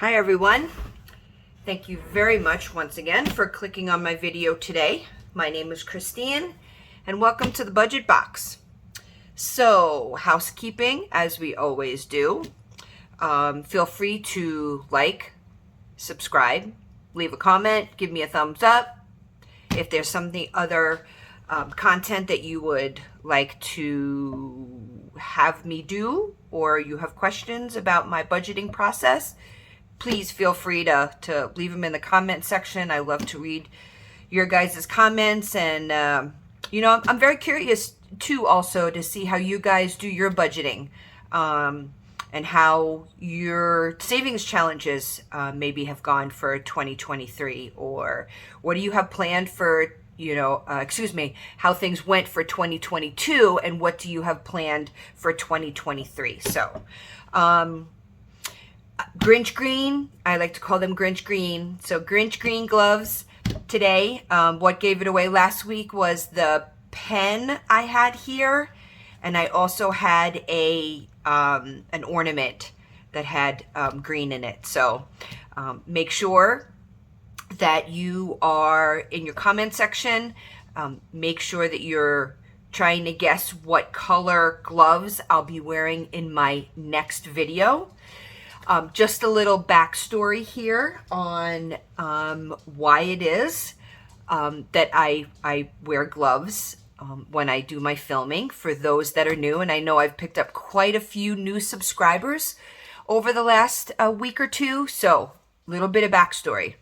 Hi everyone. Thank you very much once again for clicking on my video today. My name is Christine and welcome to the Budget Box. So, housekeeping as we always do. Feel free to like, subscribe, leave a comment, give me a thumbs up. If there's something other content that you would like to have me do, or you have questions about my budgeting process, please feel free to leave them in the comment section. I love to read your guys' comments, and I'm very curious too also to see how you guys do your budgeting, and how your savings challenges maybe have gone for 2023, or what do you have planned for, how things went for 2022, and what do you have planned for 2023. So, Grinch green, I like to call them Grinch green. So Grinch green gloves today. What gave it away last week was the pen I had here, and I also had an ornament that had green in it. So make sure that you are in your comment section. Make sure that you're trying to guess what color gloves I'll be wearing in my next video. Just a little backstory here on why it is that I wear gloves when I do my filming, for those that are new. And I know I've picked up quite a few new subscribers over the last week or two. So a little bit of backstory.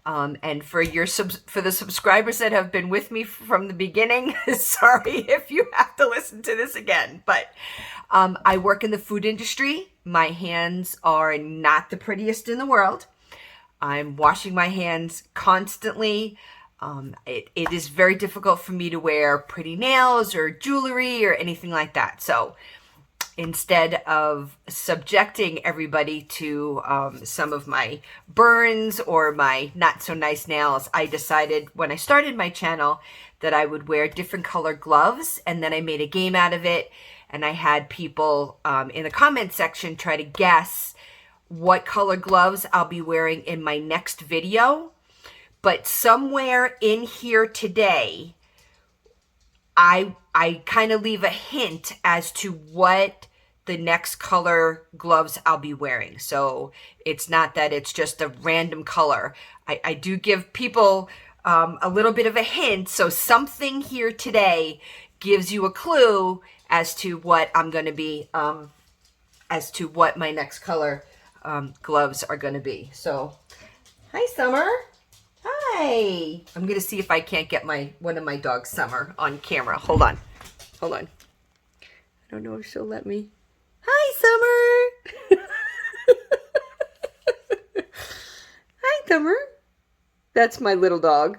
And for the subscribers that have been with me from the beginning, sorry if you have to listen to this again, but I work in the food industry. My hands are not the prettiest in the world. I'm washing my hands constantly. It is very difficult for me to wear pretty nails or jewelry or anything like that. So instead of subjecting everybody to some of my burns or my not so nice nails, I decided when I started my channel that I would wear different color gloves, and then I made a game out of it. And I had people in the comment section try to guess what color gloves I'll be wearing in my next video. But somewhere in here today, I kind of leave a hint as to what the next color gloves I'll be wearing. So it's not that it's just a random color. I do give people a little bit of a hint. So something here today gives you a clue as to what I'm going to be, as to what my next color gloves are going to be. So, hi, Summer. Hi. I'm going to see if I can't get one of my dogs, Summer, on camera. Hold on. I don't know if she'll let me. Hi, Summer. Hi, Summer. That's my little dog.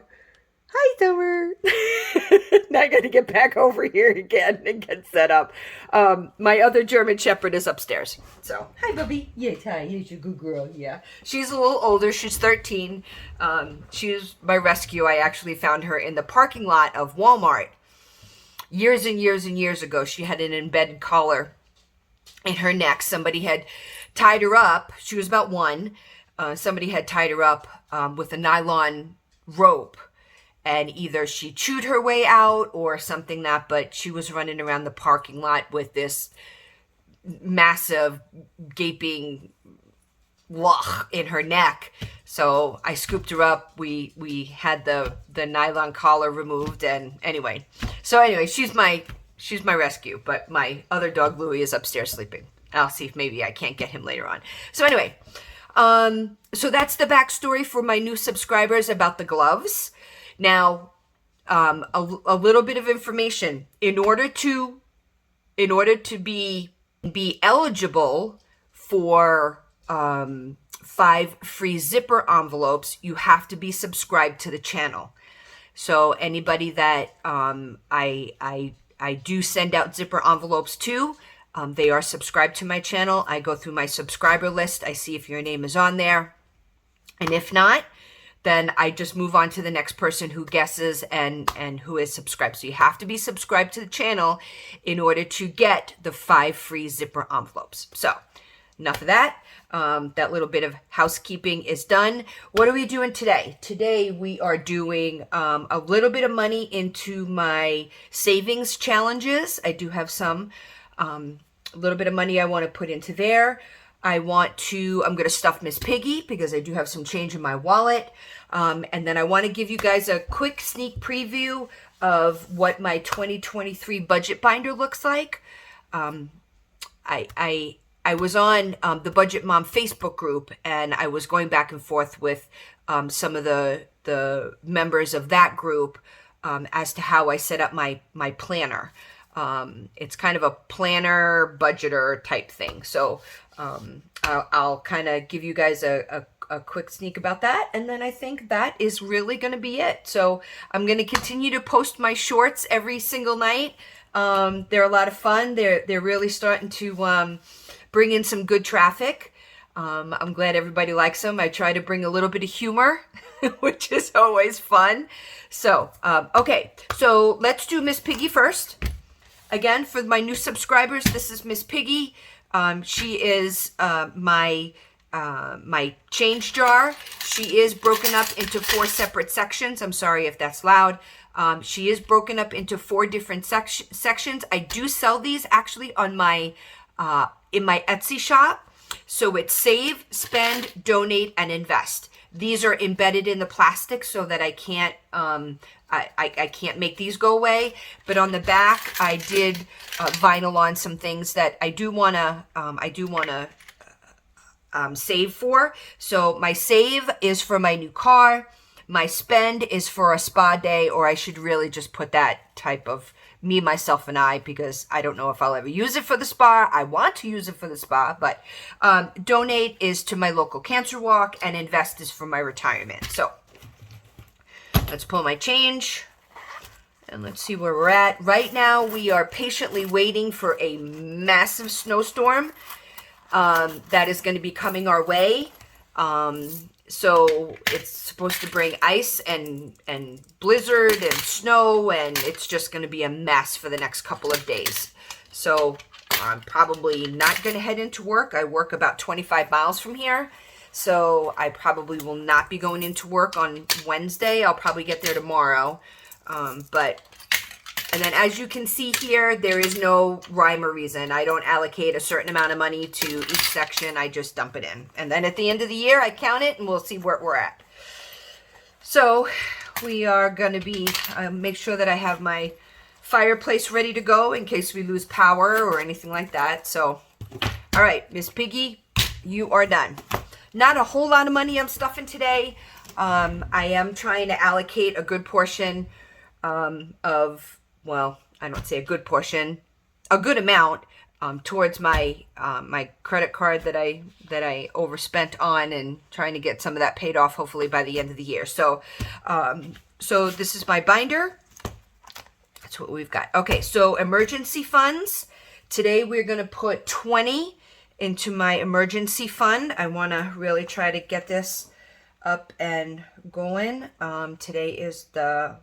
Hi, Summer. Now I got to get back over here again and get set up. My other German Shepherd is upstairs. So, hi, Bubby. Yes, hi. Here's your good girl. Yeah. She's a little older. She's 13. She was my rescue. I actually found her in the parking lot of Walmart years and years and years ago. She had an embedded collar in her neck. Somebody had tied her up. She was about 1. Somebody had tied her up with a nylon rope. And either she chewed her way out or something but she was running around the parking lot with this massive gaping loch in her neck. So I scooped her up. We had the nylon collar removed, and anyway, she's my rescue, but my other dog Louie is upstairs sleeping. I'll see if maybe I can't get him later on. So anyway, so that's the backstory for my new subscribers about the gloves. Now, a little bit of information. In order to be eligible for 5 free zipper envelopes, you have to be subscribed to the channel. So anybody that I do send out zipper envelopes to, they are subscribed to my channel. I go through my subscriber list. I see if your name is on there, and if not, then I just move on to the next person who guesses and who is subscribed. So you have to be subscribed to the channel in order to get the 5 free zipper envelopes. So enough of that. That little bit of housekeeping is done. What are we doing today? Today we are doing a little bit of money into my savings challenges. I do have some, a little bit of money I want to put into there. I'm going to stuff Miss Piggy because I do have some change in my wallet. And then I want to give you guys a quick sneak preview of what my 2023 budget binder looks like. I was on the Budget Mom Facebook group, and I was going back and forth with some of the members of that group as to how I set up my planner. It's kind of a planner budgeter type thing. So I'll kind of give you guys a quick sneak about that. And then I think that is really going to be it. So I'm going to continue to post my shorts every single night. They're a lot of fun. They're really starting to bring in some good traffic. I'm glad everybody likes them. I try to bring a little bit of humor, which is always fun. So, okay. So let's do Miss Piggy first. Again, for my new subscribers, this is Miss Piggy. She is my change jar. She is broken up into 4 separate sections. I'm sorry if that's loud. She is broken up into 4 different sections. I do sell these actually on my in my Etsy shop. So it's save, spend, donate, and invest. These are embedded in the plastic so that I can't I can't make these go away. But on the back, I did vinyl on some things that I do wanna save for. So my save is for my new car. My spend is for a spa day, or I should really just put that type of me, myself, and I, because I don't know if I'll ever use it for the spa. I want to use it for the spa, but donate is to my local cancer walk, and invest is for my retirement. So let's pull my change, and let's see where we're at. Right now, we are patiently waiting for a massive snowstorm that is going to be coming our way. So it's supposed to bring ice and blizzard and snow, and it's just going to be a mess for the next couple of days. So I'm probably not going to head into work. I work about 25 miles from here, so I probably will not be going into work on Wednesday. I'll probably get there tomorrow. And then as you can see here, there is no rhyme or reason. I don't allocate a certain amount of money to each section. I just dump it in. And then at the end of the year, I count it and we'll see where we're at. So we are going to be, make sure that I have my fireplace ready to go in case we lose power or anything like that. So, all right, Miss Piggy, you are done. Not a whole lot of money I'm stuffing today. I am trying to allocate a good portion of, well, I don't say a good portion, a good amount towards my my credit card that I overspent on, and trying to get some of that paid off hopefully by the end of the year. So so this is my binder. That's what we've got. Okay, so emergency funds. Today we're going to put 20 into my emergency fund. I want to really try to get this up and going. Today is the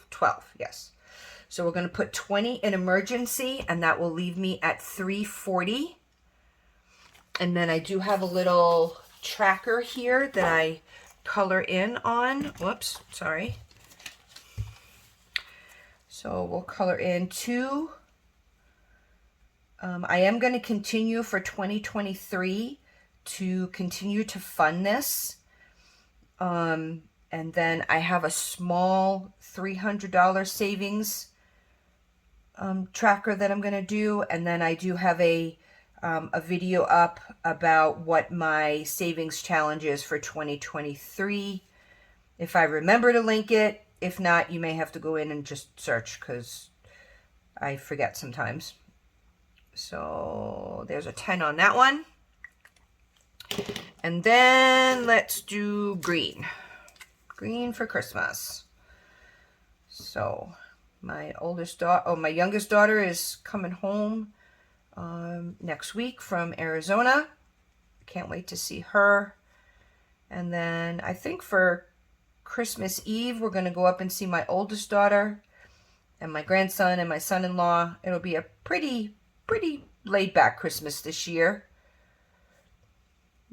12, yes. So we're going to put 20 in emergency, and that will leave me at 340. And then I do have a little tracker here that I color in on. Whoops, sorry. So we'll color in 2. I am going to continue for 2023 to continue to fund this. And then I have a small $300 savings tracker that I'm going to do. And then I do have a video up about what my savings challenge is for 2023. If I remember to link it. If not, you may have to go in and just search, because I forget sometimes. So there's a 10 on that one. And then let's do green. Green for Christmas. So my youngest daughter is coming home next week from Arizona. Can't wait to see her. And then I think for Christmas Eve, we're going to go up and see my oldest daughter and my grandson and my son-in-law. It'll be a pretty laid back Christmas this year.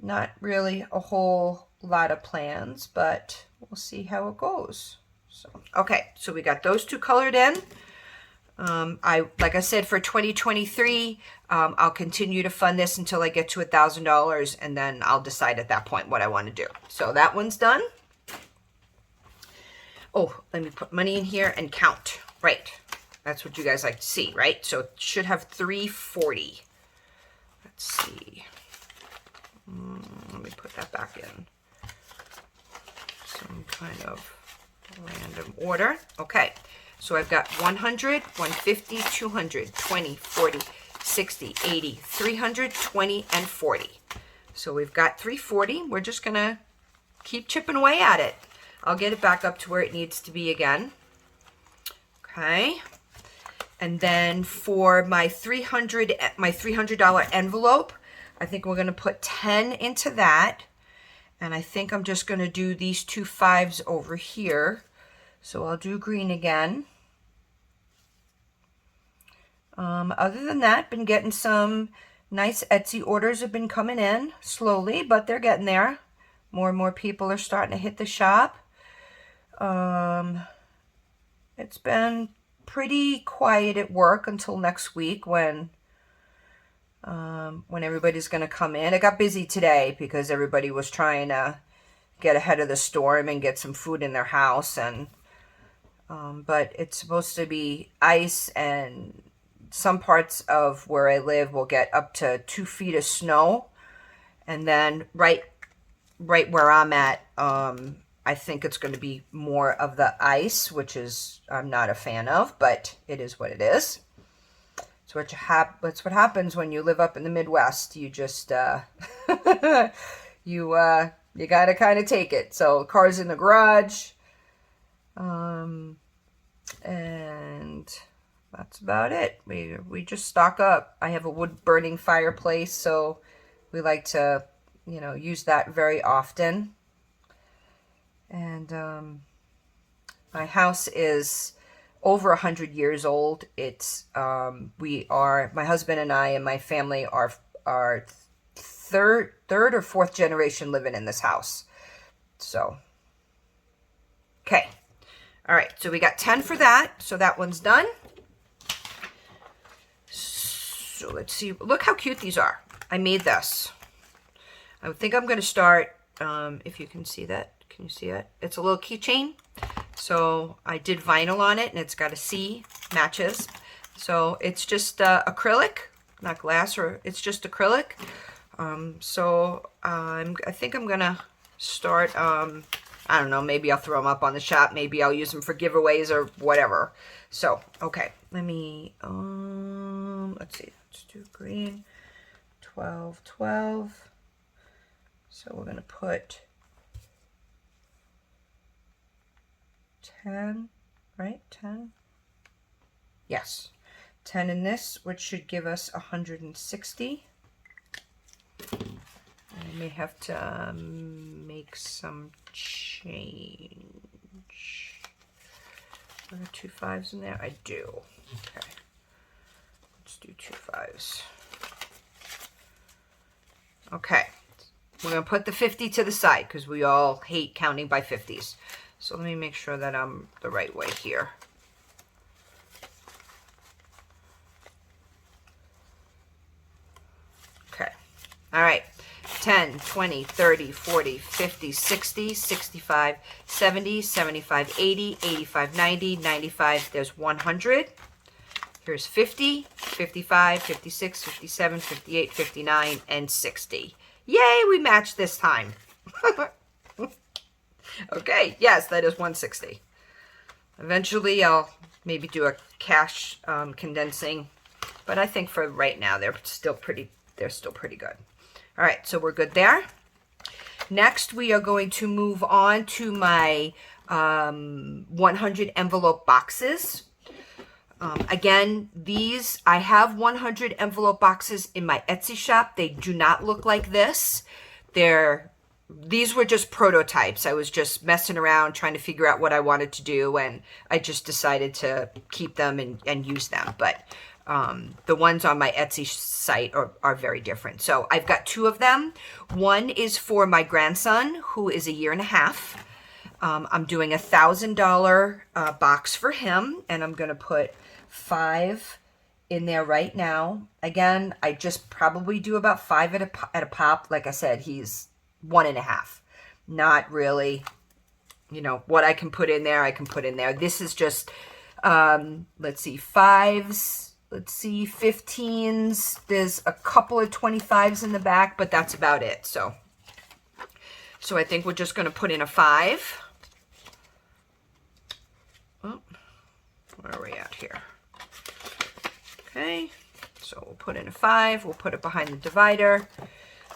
Not really a whole lot of plans, but we'll see how it goes. So, okay, so we got those two colored in. Like I said, for 2023, I'll continue to fund this until I get to $1,000, and then I'll decide at that point what I want to do. So that one's done. Oh, let me put money in here and count. Right. That's what you guys like to see, right? So it should have 340. Let's see. Let me put that back in some kind of random order. Okay, so I've got 100, 150, 200, 20, 40, 60, 80, 300, 20, and 40. So we've got 340. We're just going to keep chipping away at it. I'll get it back up to where it needs to be again. Okay. And then for my $300 envelope, I think we're going to put 10 into that. And I think I'm just going to do these 2 5s over here. So I'll do green again. Other than that, been getting some nice Etsy orders have been coming in slowly, but they're getting there. More and more people are starting to hit the shop. It's been pretty quiet at work until next week when everybody's going to come in. It got busy today because everybody was trying to get ahead of the storm and get some food in their house. And but it's supposed to be ice, and some parts of where I live will get up to 2 feet of snow. And then right where I'm at, I think it's going to be more of the ice, which is I'm not a fan of, but it is what it is. So that's what happens when you live up in the Midwest. You just you got to kind of take it. So cars in the garage, and that's about it. We just stock up. I have a wood burning fireplace, so we like to use that very often. And my house is over 100 years old. It's my husband and I and my family are third or fourth generation living in this house. So, okay. All right, so we got 10 for that. So that one's done. So let's see. Look how cute these are. I made this. I think I'm going to start, if you can see that. Can you see it? It's a little keychain. So I did vinyl on it, and it's got a C, matches. So it's just acrylic, not glass, or it's just acrylic. I think I'm gonna start. I don't know. Maybe I'll throw them up on the shop. Maybe I'll use them for giveaways or whatever. So okay, let me. Let's see. Let's do green. 12, 12. So we're gonna put 10, right? 10? Yes. 10 in this, which should give us 160. I may have to make some change. Are there 2 5s in there? I do. Okay. Let's do 2 5s. Okay. We're going to put the 50 to the side because we all hate counting by 50s. So let me make sure that I'm the right way here. Okay. All right. 10, 20, 30, 40, 50, 60, 65, 70, 75, 80, 85, 90, 95. There's 100. Here's 50, 55, 56, 57, 58, 59, and 60. Yay, we matched this time. Okay, yes, that is 160. Eventually, I'll maybe do a cash condensing, but I think for right now, they're still pretty good. All right, so we're good there. Next, we are going to move on to my 100 envelope boxes. Again, I have 100 envelope boxes in my Etsy shop. They do not look like this. These were just prototypes. I was just messing around trying to figure out what I wanted to do, and I just decided to keep them and use them. But The ones on my Etsy site are very different. So I've got 2 of them. One is for my grandson, who is a year and a half. I'm doing $1,000 box for him, and I'm gonna put 5 in there right now. Again, I just probably do about 5 at a pop. Like I said, he's 1.5. Not really, you know, what I can put in there, I can put in there. This is just, let's see, 5s, let's see, 15s. There's a couple of 25s in the back, but that's about it. So I think we're just gonna put in a 5. Oh, where are we at here? Okay, so we'll put in a 5. We'll put it behind the divider.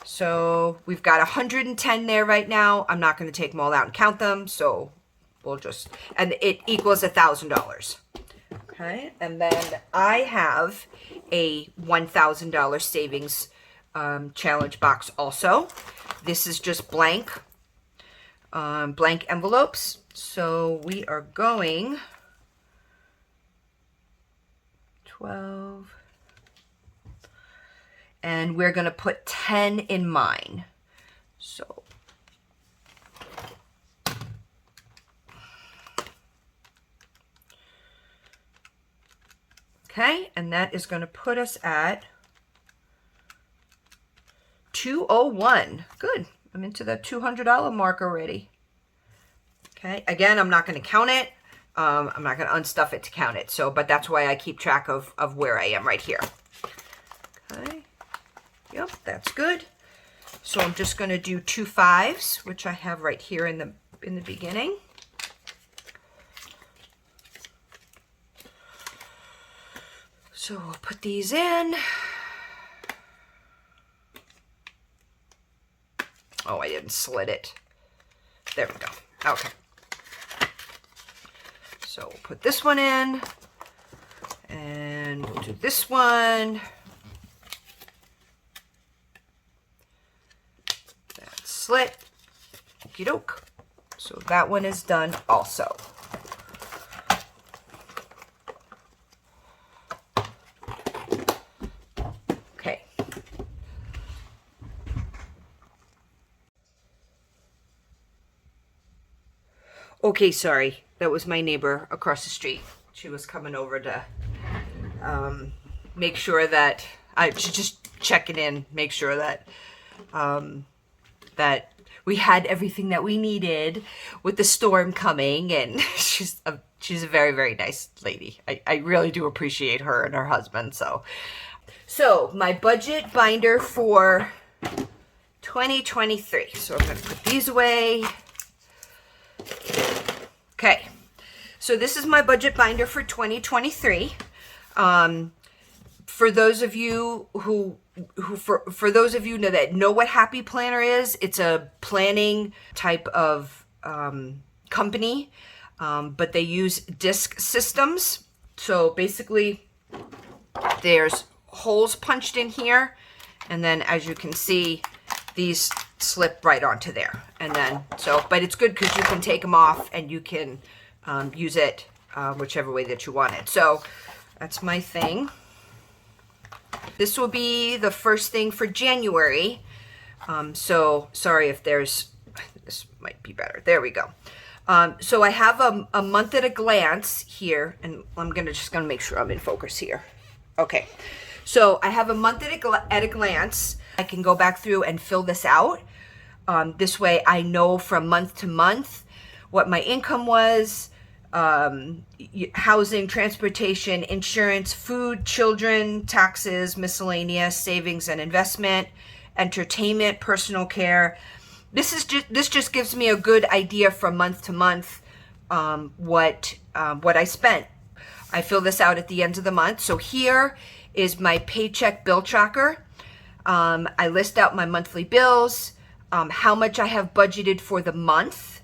So we've got 110 there right now. I'm not going to take them all out and count them. So we'll just, and it equals $1,000. Okay, and then I have a $1,000 savings challenge box also. This is just blank envelopes. So we are going 12, and we're going to put 10 in mine. So okay, and that is going to put us at 201. Good. I'm into the $200 mark already. Okay, again, I'm not going to count it. I'm not going to unstuff it to count it. So, but that's why I keep track of where I am right here. Okay. Yep, that's good. So I'm just going to do 2 5s, which I have right here in the beginning. So we'll put these in. Oh, I didn't slit it. There we go. Okay. So we'll put this one in, and we'll do this one. That's slit. Okie doke. So that one is done also. Okay. Okay, sorry. That was my neighbor across the street. She was coming over to make sure that just checking in, make sure that that we had everything that we needed with the storm coming. And she's a very, very nice lady. I really do appreciate her and her husband. So my budget binder for 2023. So I'm going to put these away. Okay, so this is my budget binder for 2023. For those of you for those of you that know what Happy Planner is, it's a planning type of company, but they use disc systems. So basically, there's holes punched in here, and then as you can see, these slip right onto there. And then, but it's good because you can take them off and you can use it whichever way that you want it. So that's my thing. This will be the first thing for January. So sorry if this might be better. There we go. So I have a month at a glance here, and I'm just gonna make sure I'm in focus here. Okay, so I have a month at a glance. I can go back through and fill this out. This way I know from month to month what my income was, housing, transportation, insurance, food, children, taxes, miscellaneous, savings and investment, entertainment, personal care. This just gives me a good idea from month to month what I spent. I fill this out at the end of the month. So here is my paycheck bill tracker. I list out my monthly bills, how much I have budgeted for the month,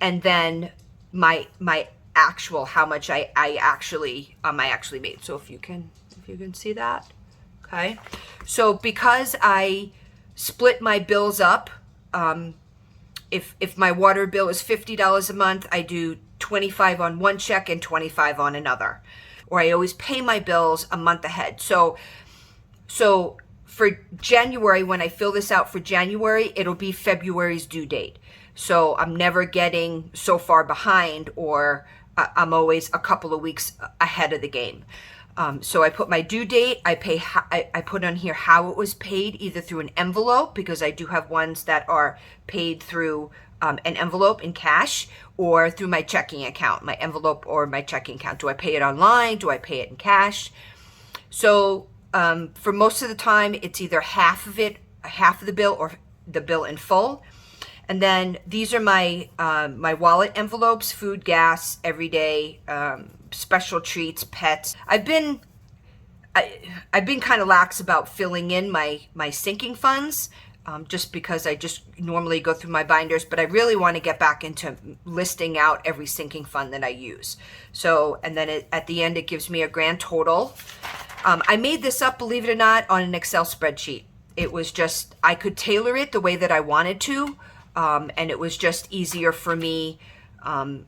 and then my actual, how much I actually made. So if you can see that, okay. So because I split my bills up, if my water bill is $50 a month, I do 25 on one check and 25 on another. or I always pay my bills a month ahead. So for January, when I fill this out for January, it'll be February's due date. So I'm never getting so far behind, or I'm always a couple of weeks ahead of the game. So I put my due date, I put on here how it was paid, either through an envelope, because I do have ones that are paid through an envelope in cash, or through my checking account, my envelope or my checking account. Do I pay it online? Do I pay it in cash? So for most of the time, it's either half of the bill, or the bill in full. And then these are my my wallet envelopes: food, gas, everyday, special treats, pets. I've been kind of lax about filling in my sinking funds, just because I just normally go through my binders, but I really want to get back into listing out every sinking fund that I use. So, and then at the end, it gives me a grand total. I made this up, believe it or not, on an Excel spreadsheet. It was just, I could tailor it the way that I wanted to, and it was just easier for me,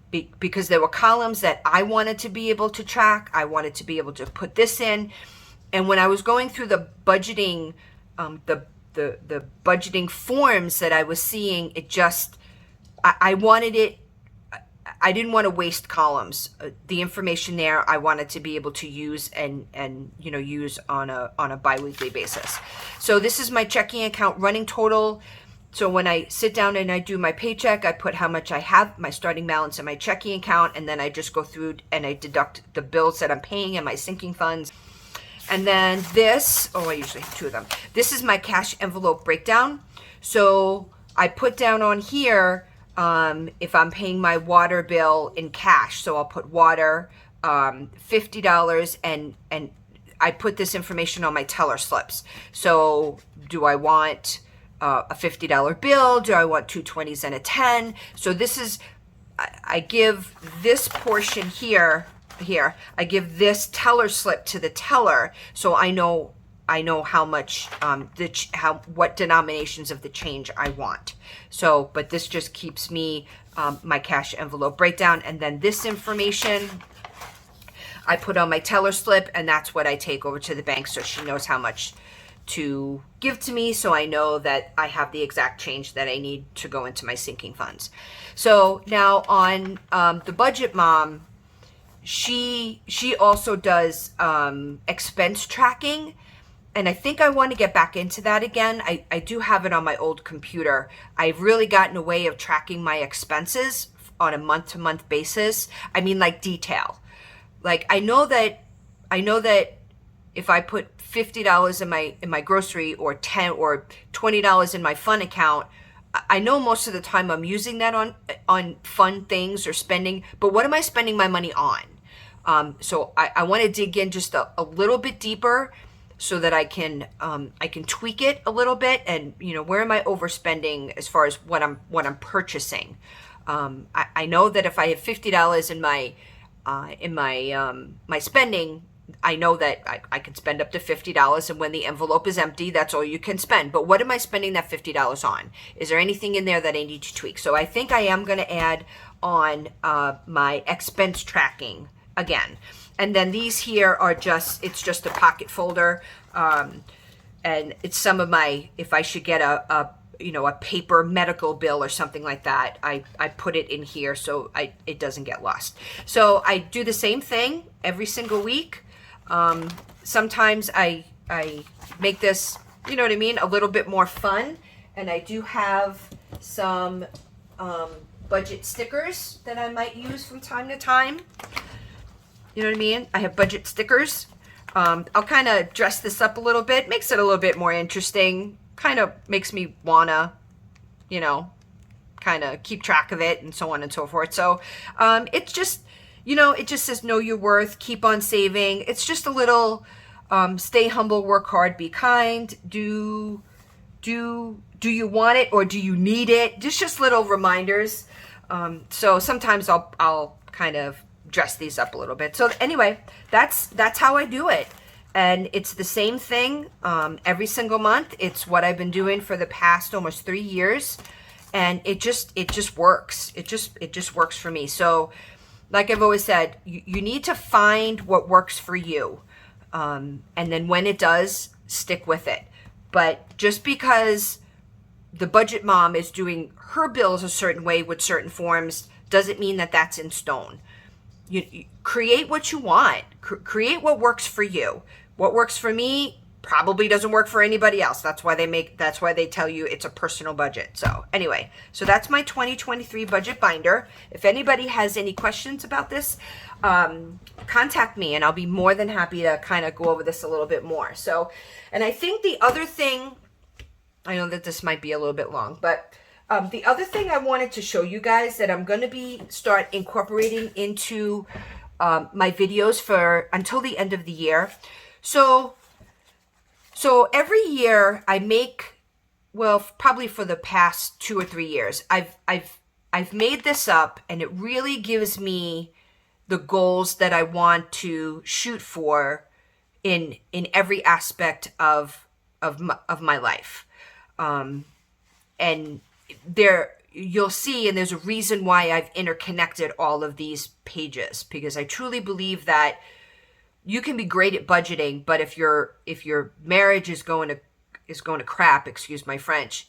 because there were columns that I wanted to be able to track. I wanted to be able to put this in. And when I was going through the budgeting, the budgeting forms that I was seeing, it just, I wanted it, I didn't want to waste columns. The information there, I wanted to be able to use and use on a biweekly basis. So this is my checking account running total. So when I sit down and I do my paycheck, I put how much I have, my starting balance in my checking account, and then I just go through and I deduct the bills that I'm paying and my sinking funds. And then this, I usually have two of them. This is my cash envelope breakdown. So I put down on here, if I'm paying my water bill in cash. So I'll put water, $50, and I put this information on my teller slips. So do I want a $50 bill? Do I want two 20s and a 10? So this is, I give this portion here, I give this teller slip to the teller, so I know how much, what denominations of the change I want. So, but this just keeps me my cash envelope breakdown, and then this information I put on my teller slip, and that's what I take over to the bank, so she knows how much to give to me, so I know that I have the exact change that I need to go into my sinking funds. So now on the Budget Mom, she also does expense tracking, and I think I want to get back into that again. I do have it on my old computer. I've really gotten a way of tracking my expenses on a month-to-month basis. I mean, like detail. Like I know that if I put $50 in my grocery, or $10 or $20 in my fun account, I know most of the time I'm using that on fun things or spending, but what am I spending my money on? So I want to dig in just a little bit deeper, so that I can tweak it a little bit, and where am I overspending as far as what I'm purchasing. I know that if I have $50 in my spending, I know that I can spend up to $50, and when the envelope is empty, that's all you can spend. But what am I spending that $50 on? Is there anything in there that I need to tweak? So I think I am going to add on my expense tracking again. And then these here are it's just a pocket folder, and it's some of my, if I should get a paper medical bill or something like that, I put it in here so it doesn't get lost. So I do the same thing every single week. Sometimes I make this, a little bit more fun, and I do have some budget stickers that I might use from time to time. You know what I mean? I have budget stickers. I'll kind of dress this up a little bit, makes it a little bit more interesting, kind of makes me wanna, kind of keep track of it, and so on and so forth. So it's just, it just says know your worth, keep on saving. It's just a little stay humble, work hard, be kind. Do you want it, or do you need it? Just little reminders. So sometimes I'll kind of dress these up a little bit. So anyway, that's how I do it, and it's the same thing every single month. It's what I've been doing for the past almost 3 years, and it just works. It just works for me. So like I've always said, you need to find what works for you. And then when it does, stick with it. But just because the budget mom is doing her bills a certain way with certain forms doesn't mean that that's in stone. You create what you want. Create what works for you. What works for me probably doesn't work for anybody else. That's why they tell you it's a personal budget. So anyway, so that's my 2023 budget binder. If anybody has any questions about this, contact me and I'll be more than happy to kind of go over this a little bit more. So, and I think the other thing, I know that this might be a little bit long, but the other thing I wanted to show you guys that I'm going to start incorporating into my videos for until the end of the year. So every year I make, well, probably for the past 2 or 3 years, I've made this up, and it really gives me the goals that I want to shoot for in every aspect of my life. And there you'll see, and there's a reason why I've interconnected all of these pages, because I truly believe that you can be great at budgeting, but if your marriage is going to crap, excuse my French,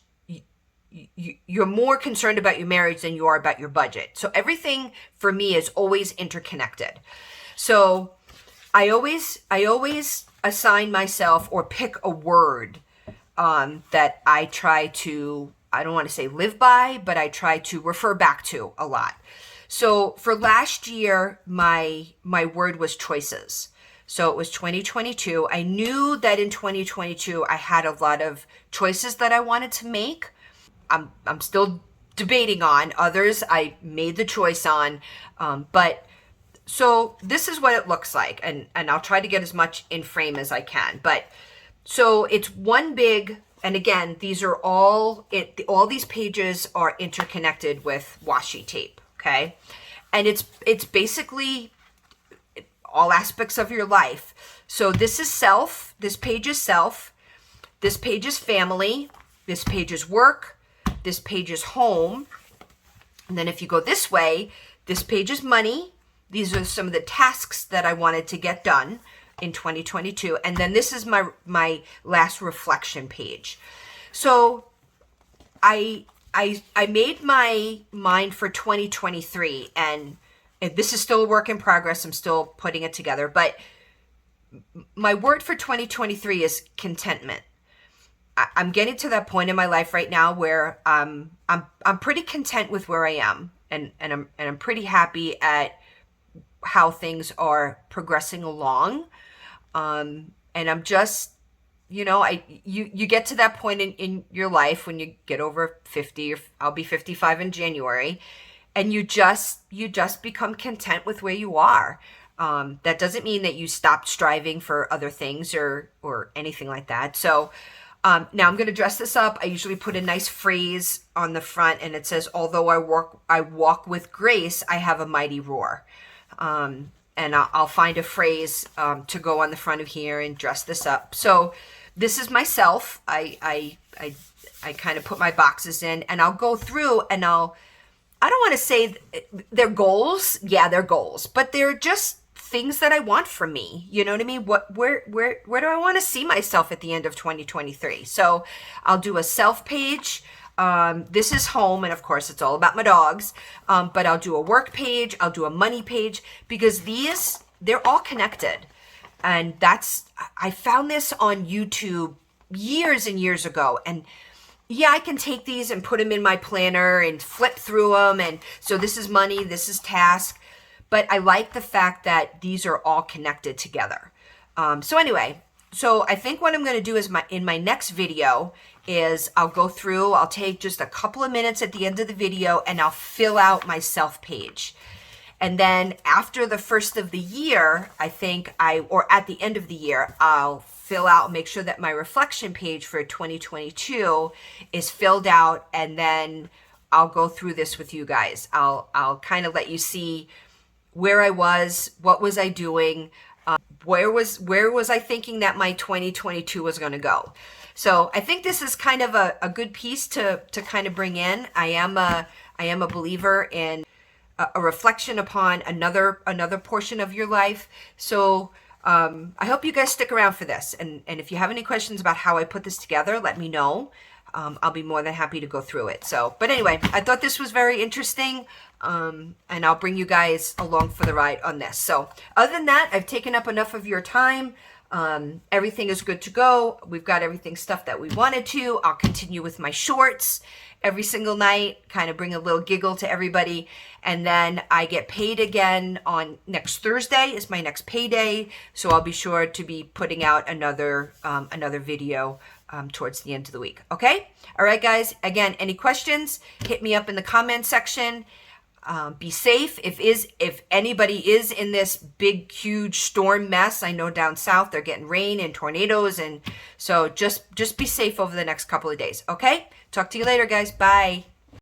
you're more concerned about your marriage than you are about your budget. So everything for me is always interconnected. So I always assign myself or pick a word that I try to, I don't want to say live by, but I try to refer back to a lot. So for last year, my word was choices. So it was 2022. I knew that in 2022, I had a lot of choices that I wanted to make. I'm still debating on others. I made the choice on, but so this is what it looks like. And I'll try to get as much in frame as I can, but so it's one big, and again, these are all these pages are interconnected with washi tape. Okay. And it's basically all aspects of your life. So this is self, this page is self, this page is family, this page is work, this page is home. And then if you go this way, this page is money. These are some of the tasks that I wanted to get done in 2022. And then this is my last reflection page. So I made my mind for 2023, and this is still a work in progress. I'm still putting it together, but my word for 2023 is contentment. I'm getting to that point in my life right now where I'm pretty content with where I am, and I'm pretty happy at how things are progressing along. And I'm just, you get to that point in your life when you get over 50, or I'll be 55 in January, and you just become content with where you are. That doesn't mean that you stopped striving for other things or anything like that. So now I'm going to dress this up. I usually put a nice phrase on the front, and it says, "Although I walk with grace, I have a mighty roar." And I'll find a phrase to go on the front of here and dress this up. So this is myself. I kind of put my boxes in, and I'll go through, and I don't want to say they're goals. Yeah, they're goals, but they're just things that I want from me. You know what I mean? Where do I want to see myself at the end of 2023? So I'll do a self page. This is home, and of course it's all about my dogs. But I'll do a work page. I'll do a money page, because they're all connected. And I found this on YouTube years and years ago. And yeah, I can take these and put them in my planner and flip through them. And so this is money, this is task. But I like the fact that these are all connected together. So anyway, so I think what I'm going to do is in my next video is I'll go through, I'll take just a couple of minutes at the end of the video, and I'll fill out my self page. And then after the first of the year, or at the end of the year, I'll fill out, make sure that my reflection page for 2022 is filled out, and then I'll go through this with you guys. I'll kind of let you see where I was, what was I doing, where was I thinking that my 2022 was going to go. So I think this is kind of a good piece to kind of bring in. I am a believer in a reflection upon another portion of your life. So I hope you guys stick around for this. And if you have any questions about how I put this together, let me know. I'll be more than happy to go through it. So, but anyway, I thought this was very interesting. And I'll bring you guys along for the ride on this. So other than that, I've taken up enough of your time. Everything is good to go. We've got everything stuff that we wanted to. I'll continue with my shorts every single night, kind of bring a little giggle to everybody. And then I get paid again on next Thursday is my next payday. So I'll be sure to be putting out another video towards the end of the week. Okay. All right, guys. Again, any questions, hit me up in the comment section. Be safe. If anybody is in this big, huge storm mess, I know down south they're getting rain and tornadoes, and so just be safe over the next couple of days. Okay? Talk to you later, guys. Bye.